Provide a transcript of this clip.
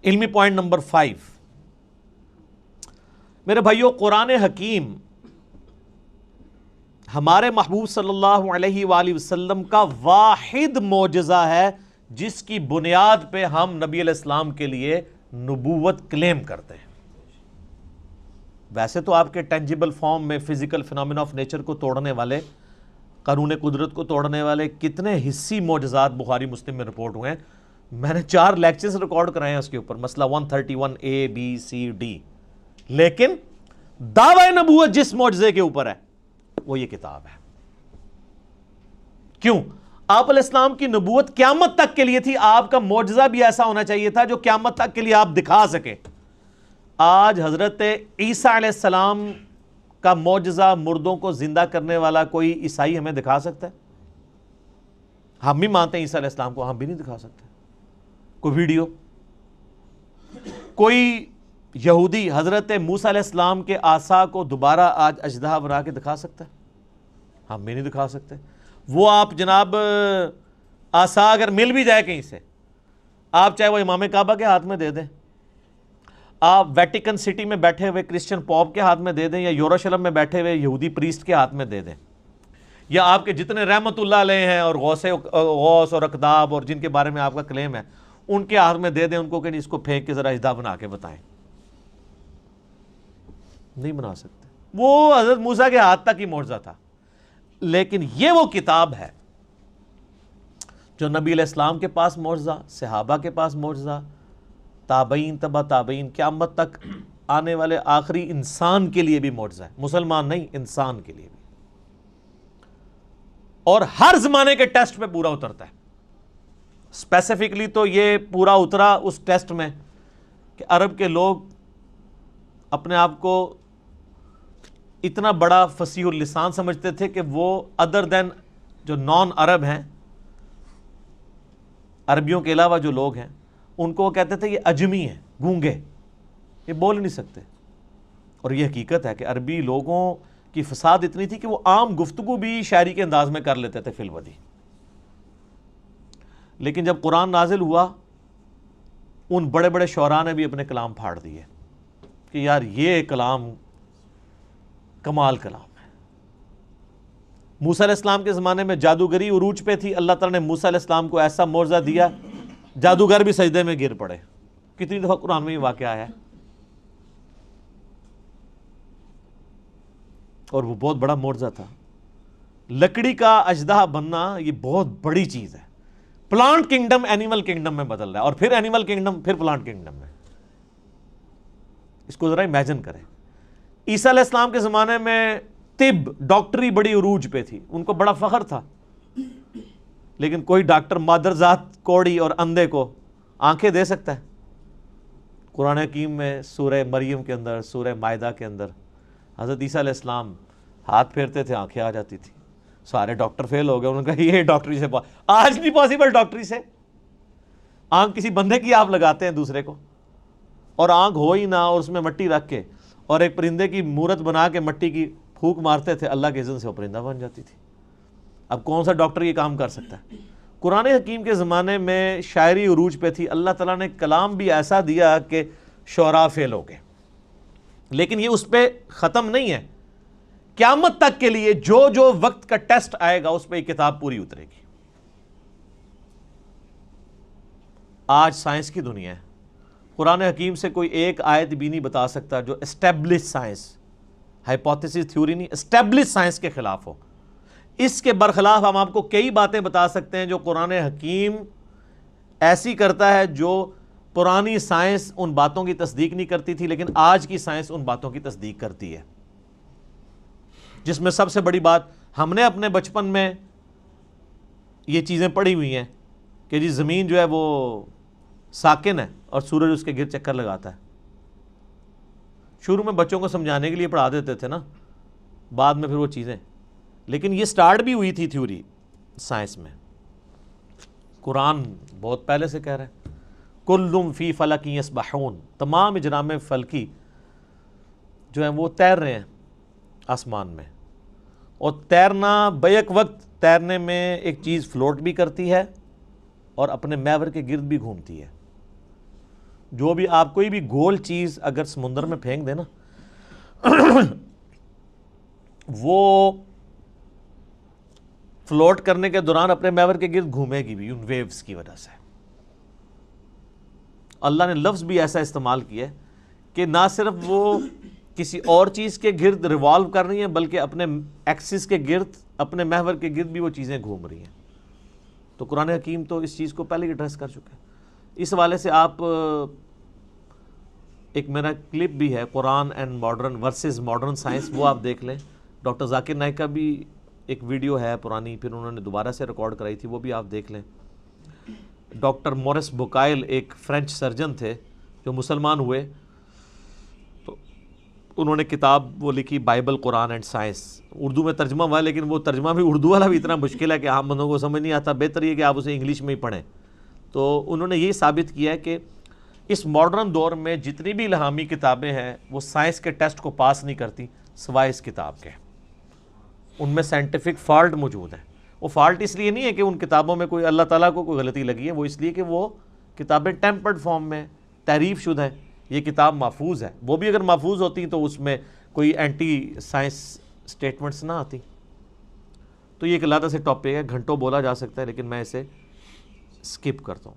علمی point number 5، میرے بھائیو، قرآن حکیم ہمارے محبوب صلی اللہ علیہ وآلہ وسلم کا واحد معجزہ ہے جس کی بنیاد پہ ہم نبی علیہ السلام کے لیے نبوت کلیم کرتے ہیں۔ ویسے تو آپ کے ٹینجیبل فارم میں فزیکل فینومینا آف نیچر کو توڑنے والے، قانون قدرت کو توڑنے والے کتنے حصی معجزات بخاری مسلم میں رپورٹ ہوئے ہیں۔ میں نے 4 لیکچرز ریکارڈ کرائے ہیں اس کے اوپر، مسئلہ 131A B C D، لیکن دعوی نبوت جس معجزے کے اوپر ہے وہ یہ کتاب ہے۔ کیوں؟ آپ علیہ السلام کی نبوت قیامت تک کے لیے تھی، آپ کا معجزہ بھی ایسا ہونا چاہیے تھا جو قیامت تک کے لیے آپ دکھا سکیں۔ آج حضرت عیسیٰ علیہ السلام کا معجزہ، مردوں کو زندہ کرنے والا، کوئی عیسائی ہمیں دکھا سکتا ہے؟ ہم بھی مانتے ہیں عیسیٰ علیہ السلام کو، ہم بھی نہیں دکھا سکتے کوئی ویڈیو۔ کوئی یہودی حضرت موسیٰ علیہ السلام کے عصا کو دوبارہ آج اژدہا بنا کے دکھا سکتا ہے؟ ہم بھی نہیں دکھا سکتے۔ وہ آپ جناب عصا اگر مل بھی جائے کہیں سے، آپ چاہے وہ امام کعبہ کے ہاتھ میں دے دیں، آپ ویٹیکن سٹی میں بیٹھے ہوئے کرسچن پوپ کے ہاتھ میں دے دیں، یا یروشلم میں بیٹھے ہوئے یہودی پریسٹ کے ہاتھ میں دے دیں، یا آپ کے جتنے رحمت اللہ علیہ ہیں اور غوث اور اقداب اور جن کے بارے میں آپ کا کلیم ہے، ان کے ہاتھ میں دے دیں، ان کو کہ اس کو پھینک کے ذرا اژدہا بنا کے بتائیں۔ نہیں بنا سکتے۔ وہ حضرت موسیٰ کے ہاتھ تک ہی معجزہ تھا۔ لیکن یہ وہ کتاب ہے جو نبی علیہ السلام کے پاس معجزہ، صحابہ کے پاس معجزہ، تابعین، تبع تابعین، قیامت تک آنے والے آخری انسان کے لیے بھی معجزہ ہے، مسلمان نہیں، انسان کے لیے بھی، اور ہر زمانے کے ٹیسٹ پہ پورا اترتا ہے۔ اسپیسیفکلی تو یہ پورا اترا اس ٹیسٹ میں کہ عرب کے لوگ اپنے آپ کو اتنا بڑا فصیح اللسان سمجھتے تھے کہ وہ ادر دین جو نان عرب ہیں، عربیوں کے علاوہ جو لوگ ہیں، ان کو وہ کہتے تھے یہ اجمی ہیں، گونگے، یہ بول نہیں سکتے۔ اور یہ حقیقت ہے کہ عربی لوگوں کی فساد اتنی تھی کہ وہ عام گفتگو بھی شاعری کے انداز میں کر لیتے تھے فی الودی۔ لیکن جب قرآن نازل ہوا، ان بڑے بڑے شعراء نے بھی اپنے کلام پھاڑ دیے کہ یار یہ کلام کمال کلام ہے۔ موسیٰ علیہ السلام کے زمانے میں جادوگری عروج پہ تھی، اللہ تعالیٰ نے موسیٰ علیہ السلام کو ایسا معجزہ دیا، جادوگر بھی سجدے میں گر پڑے۔ کتنی دفعہ قرآن میں یہ واقعہ آیا ہے، اور وہ بہت بڑا معجزہ تھا۔ لکڑی کا اژدہا بننا یہ بہت بڑی چیز ہے۔ پلانٹ کنگڈم اینیمل کنگڈم میں بدل رہا ہے، اور پھر اینیمل کنگڈم، پھر پلانٹ کنگڈم میں۔ اس کو ذرا امیجن کریں۔ عیسیٰ علیہ السلام کے زمانے میں طب، ڈاکٹری بڑی عروج پہ تھی، ان کو بڑا فخر تھا، لیکن کوئی ڈاکٹر مادرزاد کوڑی اور اندھے کو آنکھیں دے سکتا ہے؟ قرآن حکیم میں سورہ مریم کے اندر، سورہ مائدہ کے اندر حضرت عیسیٰ علیہ السلام ہاتھ پھیرتے تھے، آنکھیں آ جاتی تھی۔ سارے ڈاکٹر فیل ہو گئے، انہوں نے کہا یہ ڈاکٹری سے آج نہیں پاسبل، ڈاکٹری سے آنکھ کسی بندے کی آپ لگاتے ہیں دوسرے کو، اور آنکھ ہو ہی نہ، اور اس میں مٹی رکھ کے اور ایک پرندے کی مورت بنا کے مٹی کی پھونک مارتے تھے، اللہ کے اذن سے وہ پرندہ بن جاتی تھی۔ اب کون سا ڈاکٹر یہ کام کر سکتا ہے؟ قرآن حکیم کے زمانے میں شاعری عروج پہ تھی، اللہ تعالیٰ نے کلام بھی ایسا دیا کہ شعراء فیل ہو گئے۔ لیکن یہ اس پہ ختم نہیں ہے، قیامت تک کے لیے جو جو وقت کا ٹیسٹ آئے گا اس پہ یہ کتاب پوری اترے گی۔ آج سائنس کی دنیا ہے، قرآن حکیم سے کوئی ایک آیت بھی نہیں بتا سکتا جو اسٹیبلش سائنس، ہائپوتھیسس تھیوری نہیں، اسٹیبلش سائنس کے خلاف ہو۔ اس کے برخلاف ہم آپ کو کئی باتیں بتا سکتے ہیں جو قرآن حکیم ایسی کرتا ہے جو پرانی سائنس ان باتوں کی تصدیق نہیں کرتی تھی، لیکن آج کی سائنس ان باتوں کی تصدیق کرتی ہے۔ جس میں سب سے بڑی بات، ہم نے اپنے بچپن میں یہ چیزیں پڑھی ہوئی ہیں کہ جی زمین جو ہے وہ ساکن ہے اور سورج اس کے گرد چکر لگاتا ہے۔ شروع میں بچوں کو سمجھانے کے لیے پڑھا دیتے تھے نا، بعد میں پھر وہ چیزیں، لیکن یہ سٹارٹ بھی ہوئی تھی تھیوری سائنس میں۔ قرآن بہت پہلے سے کہہ رہا ہے کلٌ فی فلک یسبحون، تمام اجرام فلکی جو ہیں وہ تیر رہے ہیں آسمان میں، اور تیرنا بیک وقت تیرنے میں ایک چیز فلوٹ بھی کرتی ہے اور اپنے محور کے گرد بھی گھومتی ہے۔ جو بھی آپ کوئی بھی گول چیز اگر سمندر میں پھینک دیں نا وہ فلوٹ کرنے کے دوران اپنے محور کے گرد گھومے گی بھی ان ویوز کی وجہ سے. اللہ نے لفظ بھی ایسا استعمال کیا ہے کہ نہ صرف وہ کسی اور چیز کے گرد ریوالو کر رہی ہیں بلکہ اپنے ایکسس کے گرد، اپنے محور کے گرد بھی وہ چیزیں گھوم رہی ہیں. تو قرآن حکیم تو اس چیز کو پہلے ہی ایڈریس کر چکا ہے. اس حوالے سے آپ ایک میرا کلپ بھی ہے Quran and modern versus modern science, وہ آپ دیکھ لیں. ڈاکٹر ذاکر نائک کا بھی ایک ویڈیو ہے پرانی، پھر انہوں نے دوبارہ سے ریکارڈ کرائی تھی، وہ بھی آپ دیکھ لیں. ڈاکٹر مورس بوکائل ایک فرینچ سرجن تھے جو مسلمان ہوئے، تو انہوں نے کتاب وہ لکھی Bible Quran and science, Urdu میں ترجمہ ہوا ہے، لیکن وہ ترجمہ بھی اردو والا بھی اتنا مشکل ہے کہ عام بندوں کو سمجھ نہیں آتا. بہتر یہ کہ آپ اسے انگلش میں ہی پڑھیں. تو انہوں نے یہی ثابت کیا ہے کہ اس ماڈرن دور میں جتنی بھی الہامی کتابیں ہیں وہ سائنس کے ٹیسٹ کو پاس نہیں کرتی سوائے اس کتاب کے. ان میں سائنٹیفک فالٹ موجود ہے. وہ فالٹ اس لیے نہیں ہے کہ ان کتابوں میں کوئی اللہ تعالیٰ کو کوئی غلطی لگی ہے، وہ اس لیے کہ وہ کتابیں ٹیمپرڈ فارم میں تحریف شدہ ہیں. یہ کتاب محفوظ ہے، وہ بھی اگر محفوظ ہوتی تو اس میں کوئی اینٹی سائنس سٹیٹمنٹس نہ آتی. تو یہ ایک علیحدہ سے ٹاپک ہے، گھنٹوں بولا جا سکتا ہے، لیکن میں اسے سکپ کرتا ہوں.